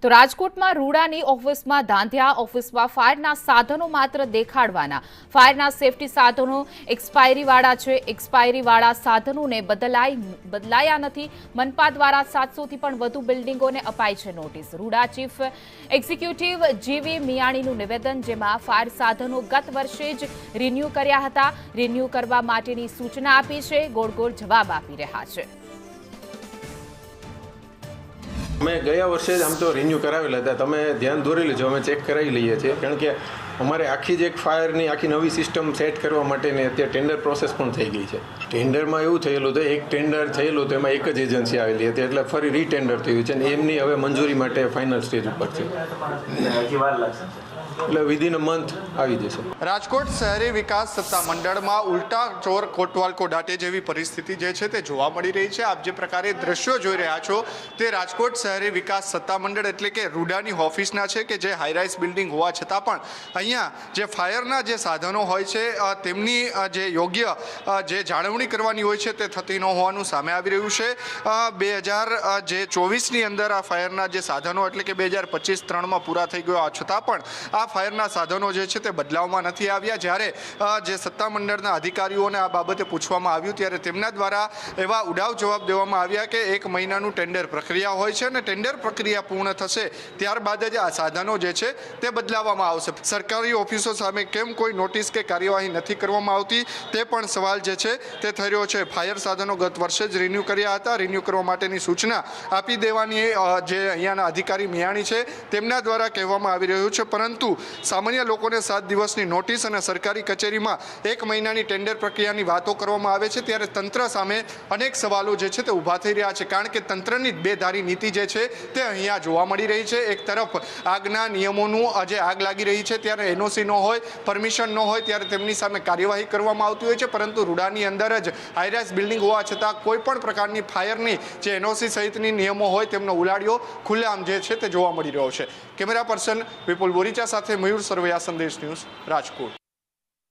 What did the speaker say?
તો રાજકોટમાં રૂડાની ઓફિસમાં ધાંધિયા. ઓફિસમાં ફાયરના સાધનો માત્ર દેખાડવાના. ફાયરના સેફટી સાધનો એક્સપાયરીવાળા છે. એક્સપાયરીવાળા સાધનોને બદલાયા નથી. મનપા દ્વારા 700થી પણ વધુ બિલ્ડિંગોને અપાઈ છે નોટિસ. રૂડા ચીફ એક્ઝિક્યુટિવ જીવી મિયાણીનું નિવેદન, જેમાં ફાયર સાધનો ગત વર્ષે જ રિન્યૂ કર્યા હતા. રિન્યૂ કરવા માટેની સૂચના આપી છે. ગોળ ગોળ જવાબ આપી રહ્યા છે. અમે ગયા વર્ષે જ આમ તો રિન્યૂ કરાવેલા હતા. તમે ધ્યાન દોરી લેજો, અમે ચેક કરાવી લઈએ છીએ. કારણ કે અમારે આખી જ એક ફાયરની આખી નવી સિસ્ટમ સેટ કરવા માટેની અત્યારે ટેન્ડર પ્રોસેસ પણ થઈ ગઈ છે. ટેન્ડરમાં એવું થયેલું હતું, એક ટેન્ડર થયેલું હતું, એમાં એક જ એજન્સી આવેલી હતી, એટલે ફરી રીટેન્ડર થયું છે અને એમની હવે મંજૂરી માટે ફાઇનલ સ્ટેજ ઉપર છે. એટલે વિધિન અ મંથ આવી જશે. રાજકોટ શહેરી વિકાસ સત્તા મંડળમાં ઉલટા ચોર કોટવાલ કો દાટે જેવી પરિસ્થિતિ જે છે તે જોવા મળી રહી છે. આપ જે પ્રકારે દ્રશ્યો જોઈ રહ્યા છો તે રાજકોટ શહેરી વિકાસ સત્તા મંડળ એટલે કે રૂડાની ઓફિસના છે, કે જે હાઈરાઇઝ બિલ્ડિંગ હોવા છતાં પણ અહીંયા જે ફાયરના જે સાધનો હોય છે તેમની જે યોગ્ય જે જાળવણી કરવાની હોય છે તે થતી ન હોવાનું સામે આવી રહ્યું છે. 2024ની અંદર આ ફાયરના જે સાધનો એટલે કે 2025-3માં પૂરા થઈ ગયો છતાં પણ આ ફાયરના સાધનો જે છે તે બદલાવવામાં નથી આવ્યા. જ્યારે જે સત્તા મંડળના અધિકારીઓને આ બાબતે પૂછવામાં આવ્યું ત્યારે તેમના દ્વારા એવા ઉડાવ જવાબ દેવામાં આવ્યા કે 1 મહિનાનું ટેન્ડર પ્રક્રિયા હોય છે અને ટેન્ડર પ્રક્રિયા પૂર્ણ થશે ત્યારબાદ જ આ સાધનો જે છે તે બદલાવવામાં આવશે. સરકારી ઓફિસો સામે કેમ કોઈ નોટિસ કે કાર્યવાહી નથી કરવામાં આવતી તે પણ સવાલ જે છે તે થઈ રહ્યો છે. ફાયર સાધનો ગત વર્ષે જ રિન્યૂ કર્યા હતા. રિન્યૂ કરવા માટેની સૂચના આપી દેવાની જે અહીંયાના અધિકારી મિયાણી છે તેમના દ્વારા કહેવામાં આવી રહ્યું છે, પરંતુ સામાન્ય લોકોને 7 દિવસની નોટિસ અને સરકારી કચેરીમાં 1 મહિનાની ટેન્ડર પ્રક્રિયાની વાતો કરવામાં આવે છે ત્યારે તંત્ર સામે અનેક સવાલો જે છે તે ઊભા થઈ રહ્યા છે. કારણ કે તંત્રની બેધારી નીતિ જે છે તે અહીંયા જોવા મળી રહી છે. એક તરફ આગના નિયમોનું જે આગ લાગી રહી છે ત્યારે એનઓસી ન હોય, પરમિશન ન હોય ત્યારે તેમની સામે કાર્યવાહી કરવામાં આવતી હોય છે, પરંતુ રૂડાની અંદર જ હાઈરાઇઝ બિલ્ડિંગ હોવા છતાં કોઈ પણ પ્રકારની ફાયરની જે એનઓસી સહિતની નિયમો હોય તેમનો ઉલાડિયો ખુલ્લેઆમ જે છે તે જોવા મળી રહ્યો છે. કેમેરા પર્સન વિપુલ બોરીચા સાથે મયુર સરવૈયા, સંદેશ ન્યૂઝ, રાજકોટ.